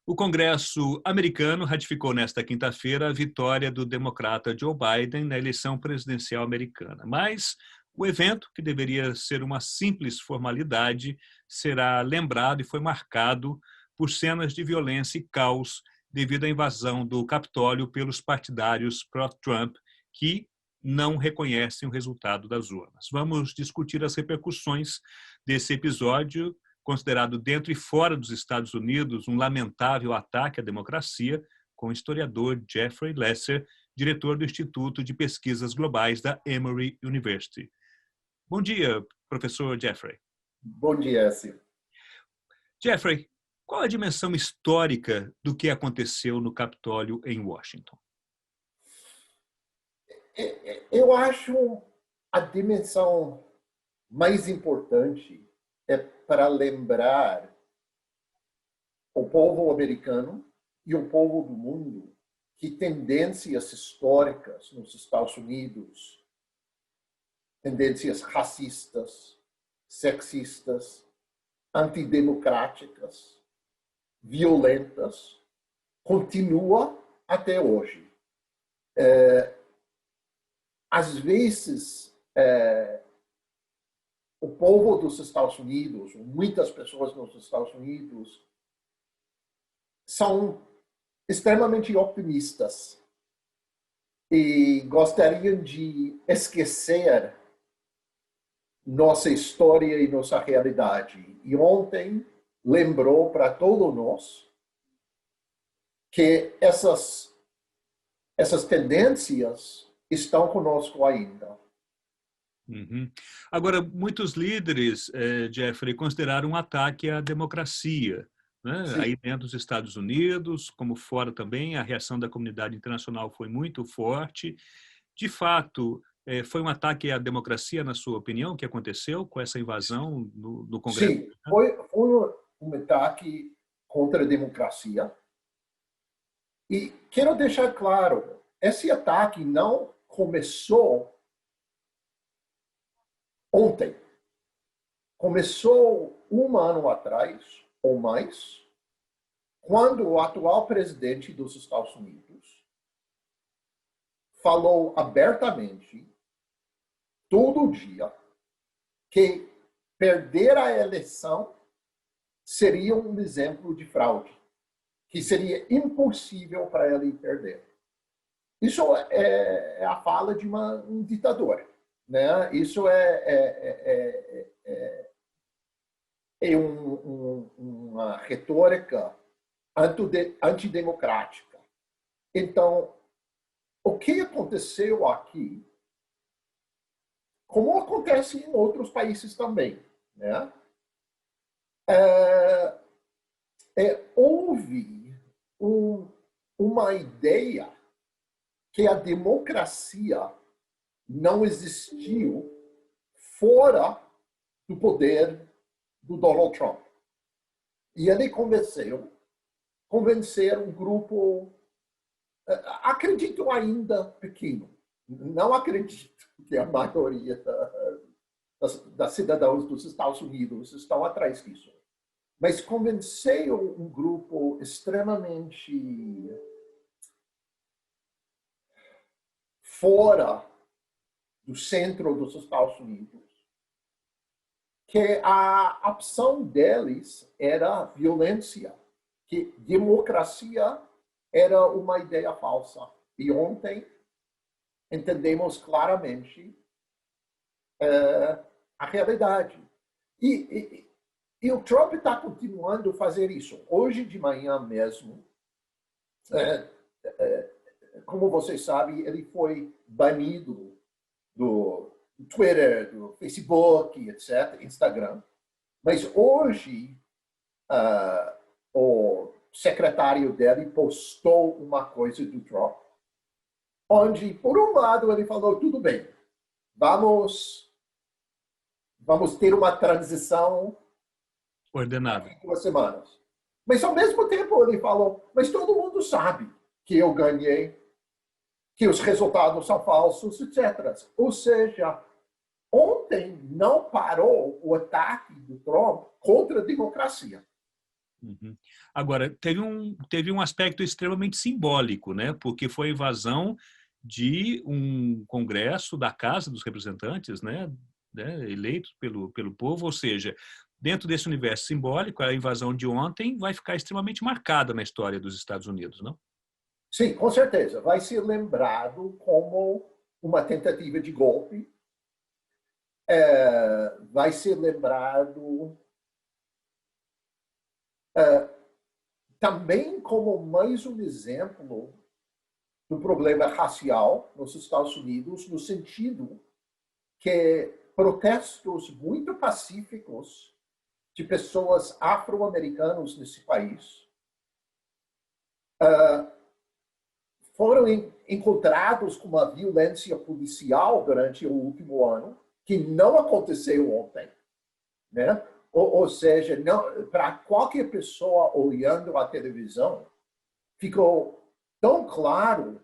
O Congresso americano ratificou nesta quinta-feira a vitória do democrata Joe Biden na eleição presidencial americana. Mas o evento, que deveria ser uma simples formalidade, será lembrado e foi marcado por cenas de violência e caos devido à invasão do Capitólio pelos partidários pró-Trump, que não reconhecem o resultado das urnas. Vamos discutir as repercussões desse episódio, considerado dentro e fora dos Estados Unidos um lamentável ataque à democracia, com o historiador Jeffrey Lesser, diretor do Instituto de Pesquisas Globais da Emory University. Bom dia, professor Jeffrey. Bom dia, Silvio. Jeffrey, qual a dimensão histórica do que aconteceu no Capitólio em Washington? Eu acho a dimensão mais importante é para lembrar o povo americano e o povo do mundo que tendências históricas nos Estados Unidos, tendências racistas, sexistas, antidemocráticas, violentas, continua até hoje. Às vezes, o povo dos Estados Unidos, muitas pessoas nos Estados Unidos, são extremamente optimistas e gostariam de esquecer nossa história e nossa realidade. E ontem lembrou para todos nós que essas tendências estão conosco ainda. Uhum. Agora, muitos líderes, Jeffrey, consideraram um ataque à democracia, né? Aí dentro dos Estados Unidos, como fora também, a reação da comunidade internacional foi muito forte. De fato, foi um ataque à democracia, na sua opinião, que aconteceu com essa invasão no Congresso? Sim, foi um ataque contra a democracia. E quero deixar claro, esse ataque não começou ontem. Começou um ano atrás, ou mais, quando o atual presidente dos Estados Unidos falou abertamente, todo dia, que perder a eleição seria um exemplo de fraude, que seria impossível para ele perder. Isso é a fala de um ditador. Né? Isso é uma retórica antidemocrática. Então, o que aconteceu aqui, como acontece em outros países também, né? Houve uma ideia que a democracia não existiu fora do poder do Donald Trump. E ele convencer um grupo, acredito ainda pequeno, não acredito que a maioria das cidadãos dos Estados Unidos estão atrás disso, mas convenceu um grupo extremamente fora do centro dos Estados Unidos, que a opção deles era violência, que democracia era uma ideia falsa. E ontem entendemos claramente a realidade. E o Trump está continuando a fazer isso. Hoje de manhã mesmo, como vocês sabem, ele foi banido do Twitter, do Facebook, etc., Instagram. Mas hoje, o secretário dele postou uma coisa do Trump, onde, por um lado, ele falou, tudo bem, vamos ter uma transição ordenada em 2 semanas. Mas, ao mesmo tempo, ele falou, mas todo mundo sabe que eu ganhei, que os resultados são falsos, etc. Ou seja, ontem não parou o ataque do Trump contra a democracia. Uhum. Agora, teve um aspecto extremamente simbólico, né? Porque foi a invasão de um congresso da Casa dos Representantes, né? Eleito pelo povo, ou seja, dentro desse universo simbólico, a invasão de ontem vai ficar extremamente marcada na história dos Estados Unidos, não? Sim, com certeza. Vai ser lembrado como uma tentativa de golpe. Vai ser lembrado também como mais um exemplo do problema racial nos Estados Unidos, no sentido que protestos muito pacíficos de pessoas afro-americanas nesse país foram encontrados com uma violência policial durante o último ano, que não aconteceu ontem, né? Ou seja, para qualquer pessoa olhando a televisão, ficou tão claro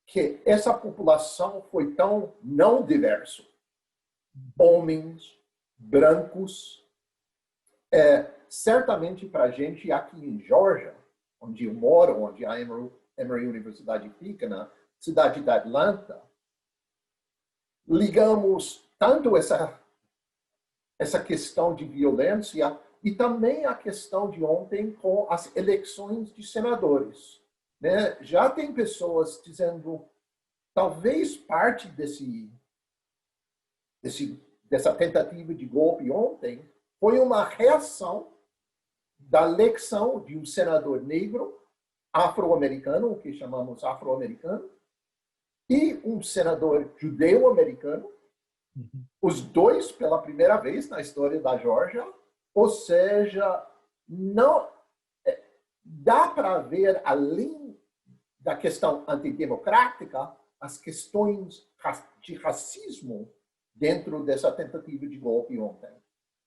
que essa população foi tão não diversa. Homens, brancos. Certamente para a gente aqui em Georgia, onde eu moro, onde a Emory Universidade fica, na cidade de Atlanta, ligamos tanto essa questão de violência e também a questão de ontem com as eleições de senadores. Né? Já tem pessoas dizendo, talvez parte dessa tentativa de golpe ontem foi uma reação da eleição de um senador negro, afro-americano, o que chamamos afro-americano, e um senador judeu-americano, os dois pela primeira vez na história da Geórgia. Ou seja, não dá para ver, além da questão antidemocrática, as questões de racismo dentro dessa tentativa de golpe ontem.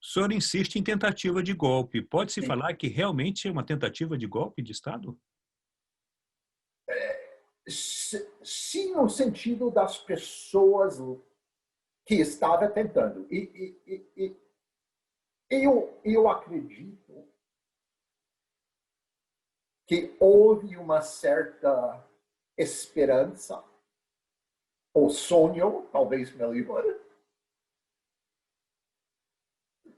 O senhor insiste em tentativa de golpe. Pode-se Sim. falar que realmente é uma tentativa de golpe de Estado? Sim, no sentido das pessoas que estavam tentando. Eu acredito que houve uma certa esperança, ou sonho, talvez melhor,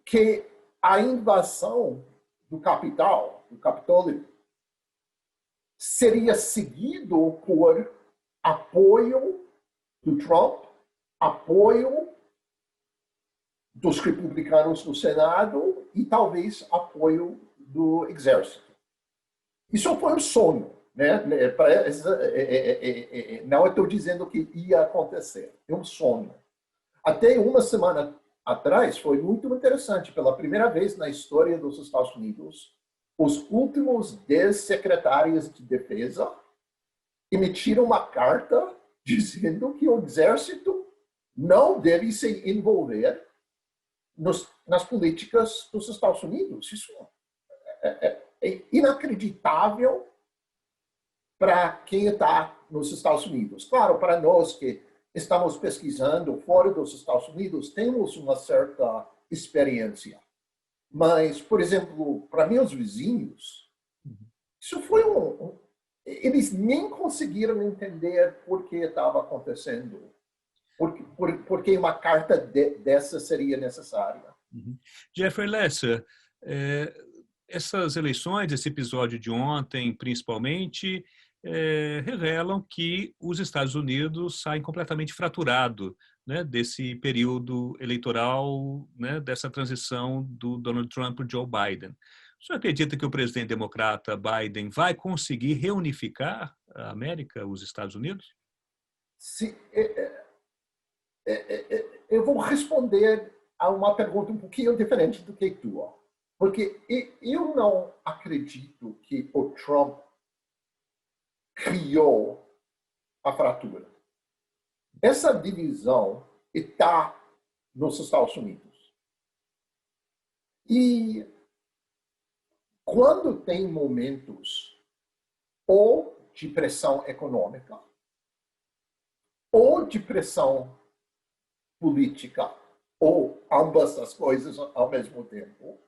que a invasão do Capitólio, seria seguido por apoio do Trump, apoio dos republicanos no Senado e talvez apoio do Exército. Isso foi um sonho, né? Não estou dizendo que ia acontecer, é um sonho. Até uma semana atrás foi muito interessante. Pela primeira vez na história dos Estados Unidos, os últimos 10 secretários de defesa emitiram uma carta dizendo que o Exército não deve se envolver nas políticas dos Estados Unidos. Isso é inacreditável para quem está nos Estados Unidos. Claro, para nós que estamos pesquisando fora dos Estados Unidos, temos uma certa experiência. Mas, por exemplo, para meus vizinhos, isso foi eles nem conseguiram entender por que estava acontecendo. Por que uma carta dessa seria necessária. Jeffrey Lesser, essas eleições, esse episódio de ontem, principalmente, revelam que os Estados Unidos saem completamente fraturados, né, desse período eleitoral, né, dessa transição do Donald Trump para Joe Biden. O senhor acredita que o presidente democrata Biden vai conseguir reunificar a América, os Estados Unidos? Sim, eu vou responder a uma pergunta um pouquinho diferente do que tua. Porque eu não acredito que o Trump criou a fratura. Essa divisão está nos Estados Unidos. E quando tem momentos ou de pressão econômica ou de pressão política, ou ambas as coisas ao mesmo tempo,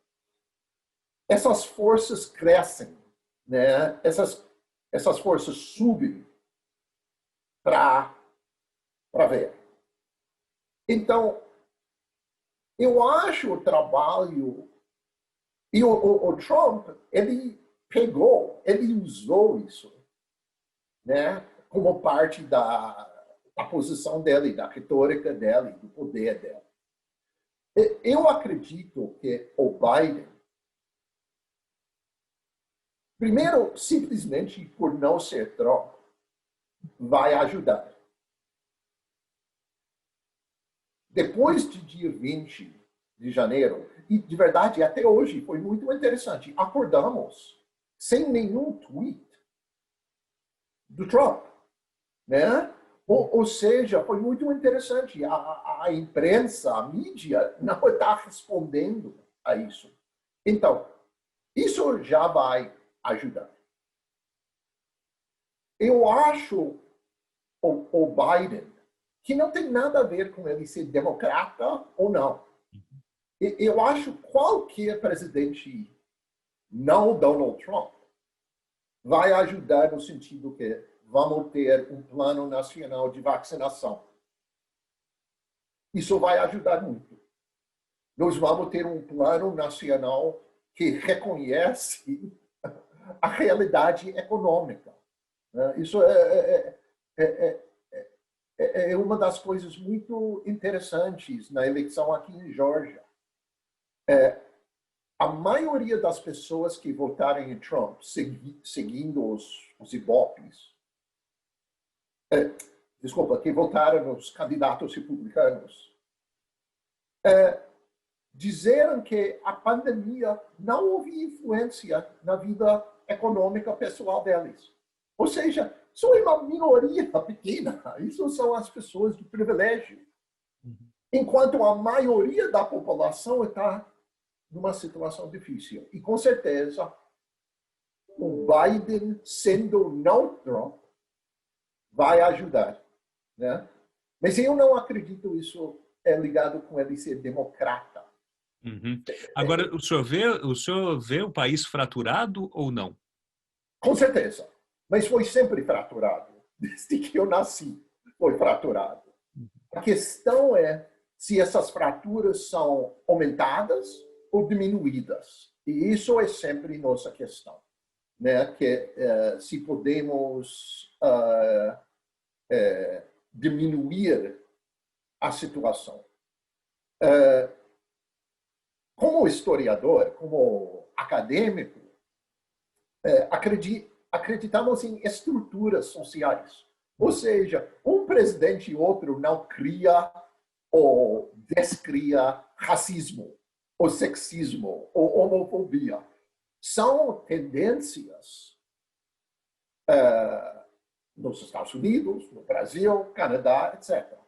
essas forças crescem, né? Essas forças subem para ver. Então, eu acho o trabalho... E o Trump, ele ele usou isso, né, como parte da posição dele, da retórica dele, do poder dele. Eu acredito que o Biden, primeiro, simplesmente por não ser Trump, vai ajudar. Depois do dia 20 de janeiro, e de verdade, até hoje, foi muito interessante. Acordamos sem nenhum tweet do Trump, né? Ou seja, foi muito interessante. A imprensa, a mídia, não está respondendo a isso. Então, isso já vai ajudar. Eu acho o Biden que não tem nada a ver com ele ser democrata ou não. Eu acho qualquer presidente, não Donald Trump, vai ajudar no sentido que vamos ter um plano nacional de vacinação. Isso vai ajudar muito. Nós vamos ter um plano nacional que reconhece a realidade econômica. Isso é uma das coisas muito interessantes na eleição aqui em Geórgia. A maioria das pessoas que votaram em Trump, seguindo os ibopes, que votaram nos candidatos republicanos, disseram que a pandemia não houve influência na vida econômica pessoal deles. Ou seja, só é uma minoria pequena. Isso são as pessoas de privilégio. Enquanto a maioria da população está numa situação difícil. E, com certeza, o Biden, sendo não Trump, vai ajudar. Né? Mas eu não acredito isso é ligado com ele ser democrata. Uhum. Agora, o senhor vê o país fraturado ou não? Com certeza. Mas foi sempre fraturado. Desde que eu nasci, foi fraturado. A questão é se essas fraturas são aumentadas ou diminuídas. E isso é sempre nossa questão. Né? Que, se podemos diminuir a situação. Como historiador, como acadêmico, acreditamos em estruturas sociais. Ou seja, um presidente e outro não cria ou descria racismo, ou sexismo, ou homofobia. São tendências nos Estados Unidos, no Brasil, Canadá, etc.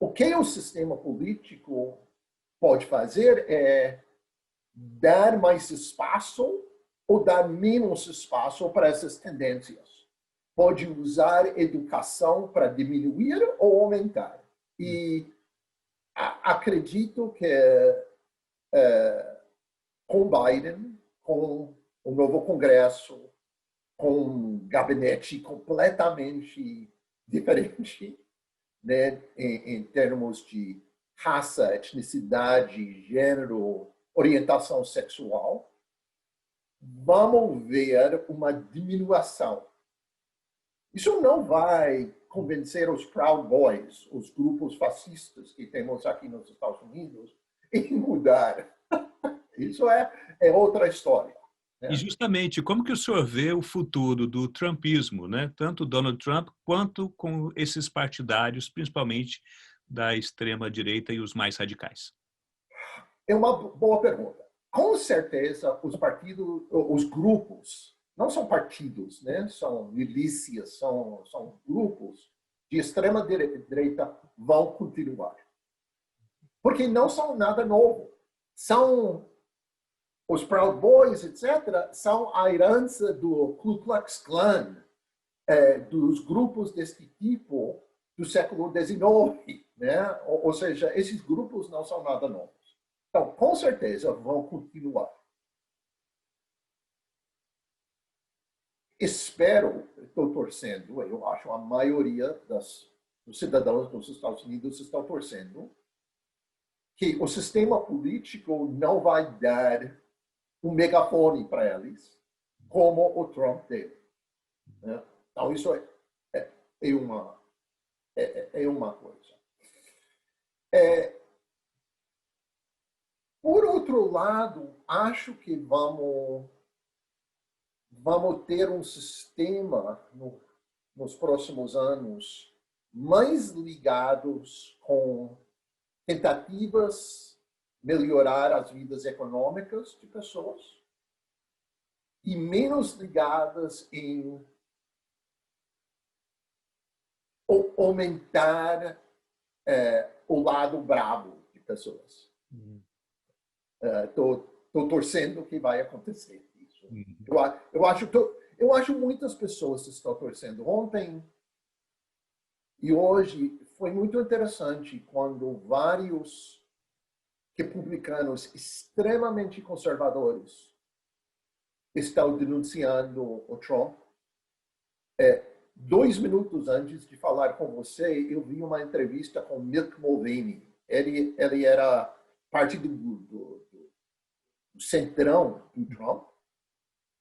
O que o sistema político pode fazer é dar mais espaço ou dar menos espaço para essas tendências. Pode usar educação para diminuir ou aumentar. E acredito que com Biden, com o novo Congresso, com um gabinete completamente diferente, né, em termos de raça, etnicidade, gênero, orientação sexual, vamos ver uma diminuição. Isso não vai convencer os Proud Boys, os grupos fascistas que temos aqui nos Estados Unidos, em mudar. Isso é outra história. E justamente, como que o senhor vê o futuro do trumpismo, né? Tanto Donald Trump quanto com esses partidários, principalmente da extrema-direita e os mais radicais? É uma boa pergunta. Com certeza, os partidos, os grupos, não são partidos, né? São milícias, são grupos de extrema-direita vão continuar. Porque não são nada novo. São os Proud Boys, etc., são a herança do Ku Klux Klan, dos grupos desse tipo do século XIX. Né? Ou seja, esses grupos não são nada novos. Então, com certeza, vão continuar. espero, estou torcendo, eu acho a maioria dos cidadãos dos Estados Unidos estão torcendo que o sistema político não vai dar um megafone para eles, como o Trump deu. Né? Então, isso é uma coisa. Por outro lado, acho que vamos ter um sistema nos próximos anos mais ligados com tentativas melhorar as vidas econômicas de pessoas e menos ligadas em aumentar o lado bravo de pessoas. Estou torcendo que vai acontecer isso. Eu acho muitas pessoas estão torcendo. Ontem e hoje foi muito interessante quando vários republicanos extremamente conservadores estão denunciando o Trump. 2 minutos antes de falar com você, eu vi uma entrevista com Mick Mulvaney. Ele era parte do centrão do Trump.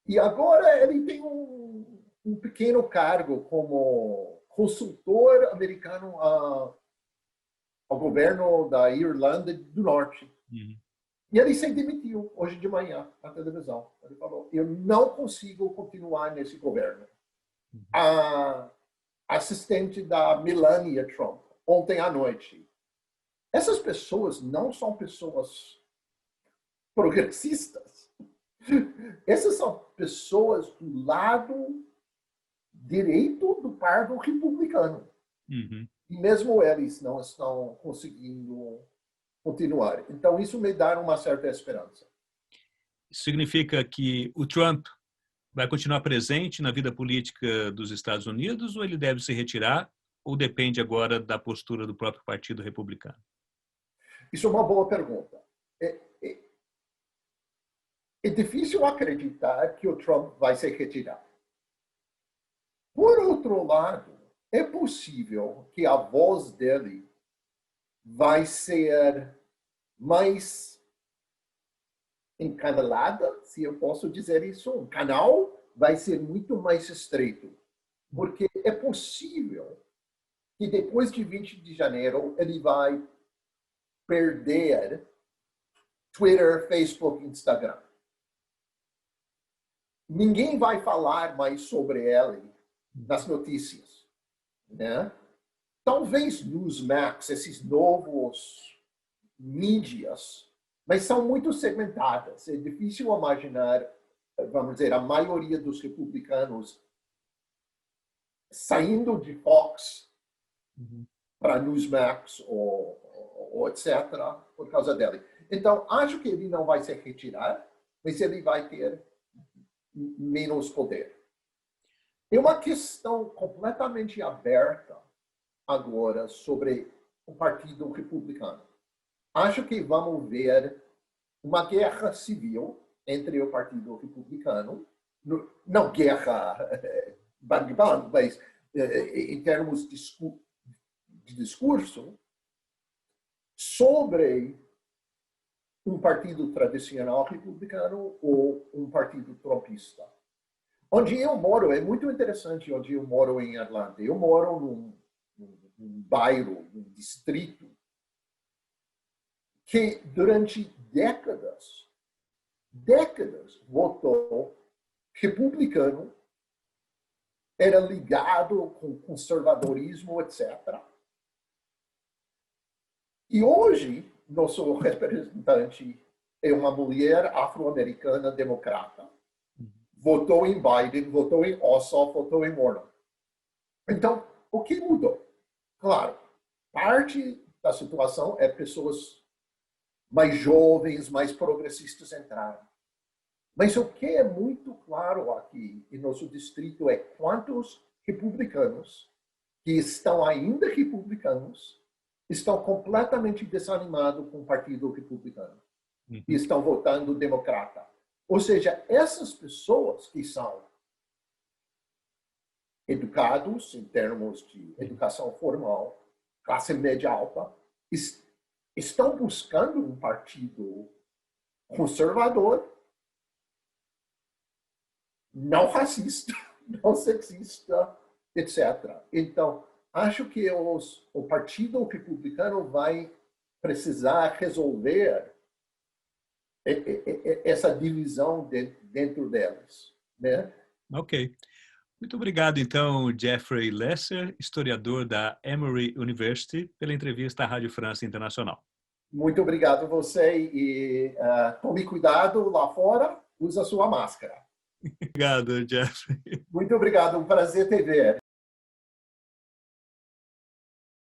E agora ele tem um pequeno cargo como consultor americano ao governo da Irlanda do Norte. Uhum. E ele se demitiu hoje de manhã na televisão. Ele falou, eu não consigo continuar nesse governo. Uhum. A assistente da Melania Trump, ontem à noite. Essas pessoas não são pessoas progressistas. Essas são pessoas do lado direito do partido republicano. Uhum. E mesmo eles não estão conseguindo continuar. Então, isso me dá uma certa esperança. Isso significa que o Trump vai continuar presente na vida política dos Estados Unidos ou ele deve se retirar ou depende agora da postura do próprio Partido Republicano? Isso é uma boa pergunta. É difícil acreditar que o Trump vai se retirar. Por outro lado, é possível que a voz dele vai ser mais encanalada, se eu posso dizer isso. O canal vai ser muito mais estreito. Porque é possível que depois de 20 de janeiro ele vai perder Twitter, Facebook, Instagram. Ninguém vai falar mais sobre ele nas notícias, né? Talvez Newsmax, esses novos mídias, mas são muito segmentadas. É difícil imaginar, vamos dizer, a maioria dos republicanos saindo de Fox para Newsmax ou etc. por causa dele. Então, acho que ele não vai se retirar, mas ele vai ter menos poder. É uma questão completamente aberta agora sobre o Partido Republicano. Acho que vamos ver uma guerra civil entre o Partido Republicano, não guerra bang-bang, mas em termos de discurso, sobre um partido tradicional republicano ou um partido trumpista. Onde eu moro, é muito interessante onde eu moro em Atlanta. Eu moro num bairro, num distrito, que durante décadas votou republicano, era ligado com conservadorismo, etc. E hoje, nosso representante é uma mulher afro-americana democrata. Votou em Biden, votou em Ossoff, votou em Warren. Então, o que mudou? Claro, parte da situação é pessoas mais jovens, mais progressistas entraram. Mas o que é muito claro aqui em nosso distrito é quantos republicanos que estão ainda republicanos estão completamente desanimados com o Partido Republicano e estão votando democrata. Ou seja, essas pessoas que são educados em termos de educação formal, classe média alta, estão buscando um partido conservador, não racista, não sexista, etc. Então, acho que o Partido Republicano vai precisar resolver essa divisão dentro deles, né? Ok. Muito obrigado, então, Jeffrey Lesser, historiador da Emory University, pela entrevista à Rádio França Internacional. Muito obrigado a você e tome cuidado lá fora, use a sua máscara. Obrigado, Jeffrey. Muito obrigado, um prazer te ver.